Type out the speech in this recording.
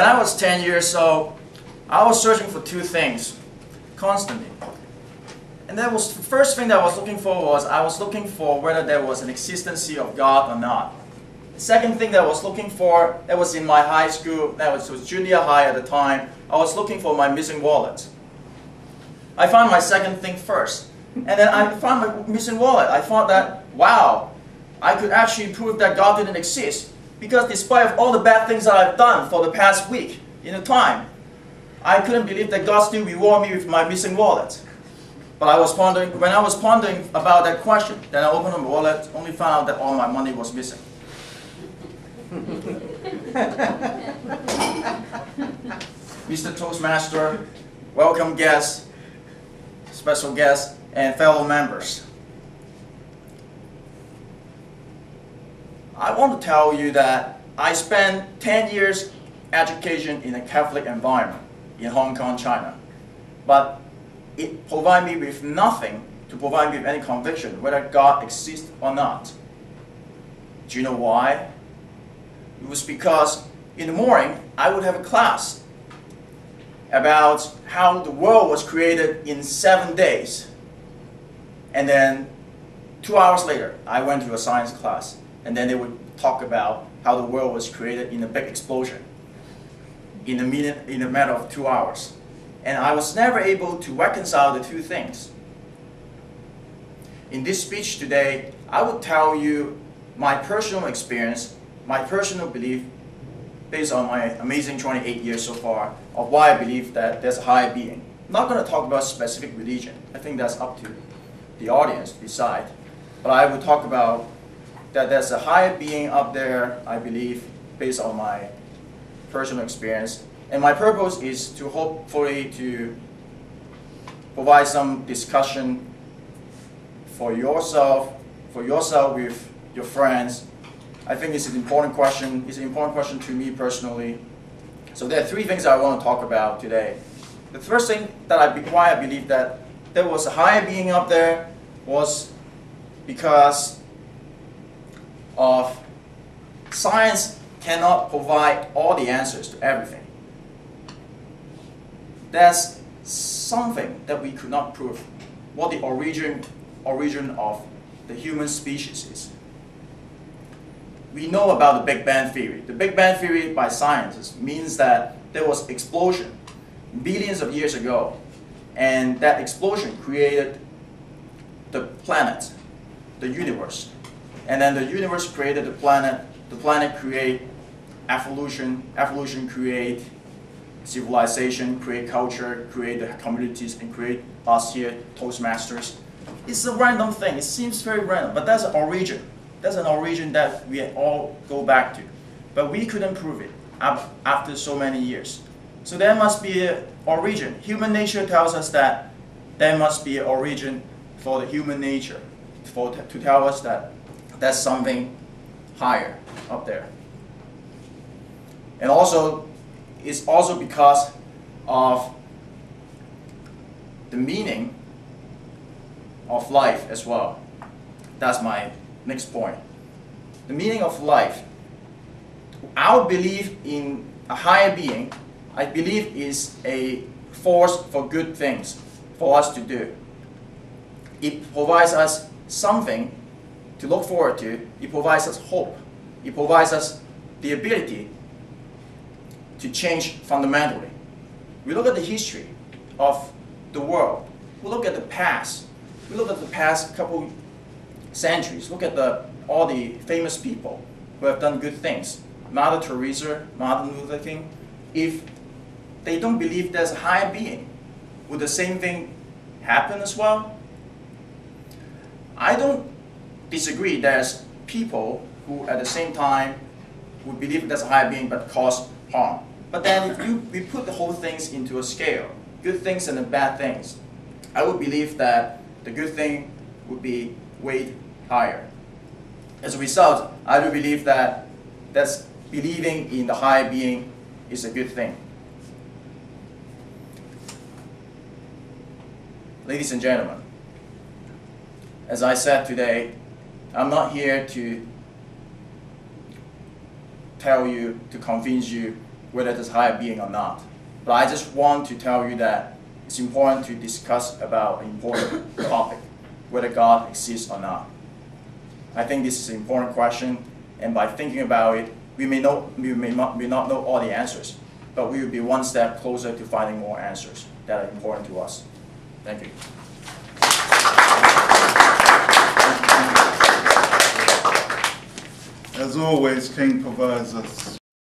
When I was 10 years old, I was searching for two things constantly. And that was the first thing that I was looking for was I was looking for whether there was an existence of God or not. The second thing that I was looking for, that was in my high school, that was junior high at the time, I was looking for my missing wallet. I found my second thing first. And then I found my missing wallet. I thought that, wow, I could actually prove that God didn't exist. Because despite of all the bad things that I've done for the past week in the time, I couldn't believe that God still rewarded me with my missing wallet. But I was pondering, when I was pondering about that question, then I opened my wallet, only found out that all my money was missing. Mr. Toastmaster, welcome guests, special guests, and fellow members. I want to tell you that I spent 10 years education in a Catholic environment in Hong Kong, China. But it provided me with nothing to provide me with any conviction whether God exists or not. Do you know why? It was because in the morning I would have a class about how the world was created in 7 days. And then 2 hours later I went to a science class, and then they would talk about how the world was created in a big explosion in a matter of 2 hours. And I was never able to reconcile the two things. In this speech today, I will tell you my personal experience, my personal belief, based on my amazing 28 years so far, of why I believe that there's a higher being. I'm not going to talk about specific religion. I think that's up to the audience to decide. But I will talk about that there's a higher being up there, I believe, based on my personal experience. And my purpose is to hopefully to provide some discussion for yourself with your friends. I think it's an important question. It's an important question to me personally. So there are three things I want to talk about today. The first thing why I believe that there was a higher being up there was because of science cannot provide all the answers to everything. There's something that we could not prove, what the origin of the human species is. We know about the Big Bang Theory. The Big Bang Theory by scientists means that there was an explosion billions of years ago, and that explosion created the planet, the universe. And then the universe created the planet created evolution create civilization, create culture, create the communities, and create us here, Toastmasters. It's a random thing. It seems very random, but that's an origin. That's an origin that we all go back to. But we couldn't prove it after so many years. So there must be an origin. Human nature tells us that there must be an origin for the human nature, to tell us that there's something higher up there. And also, it's also because of the meaning of life as well. That's my next point. The meaning of life. Our belief in a higher being, I believe, is a force for good things for us to do. It provides us something to look forward to. It provides us hope. It provides us the ability to change fundamentally. We look at the history of the world. We look at the past. We look at the past couple centuries. Look at all the famous people who have done good things. Mother Teresa, Martin Luther King. If they don't believe there's a higher being, would the same thing happen as well? I don't disagree. There's people who at the same time would believe there's a higher being but cause harm. But then if we put the whole things into a scale, good things and the bad things, I would believe that the good thing would be weighed higher. As a result, I do believe that believing in the higher being is a good thing. Ladies and gentlemen, as I said today, I'm not here to tell you, to convince you whether there's higher being or not. But I just want to tell you that it's important to discuss about an important topic, whether God exists or not. I think this is an important question, and by thinking about it, we may not know all the answers, but we will be one step closer to finding more answers that are important to us. Thank you. As always, King provides us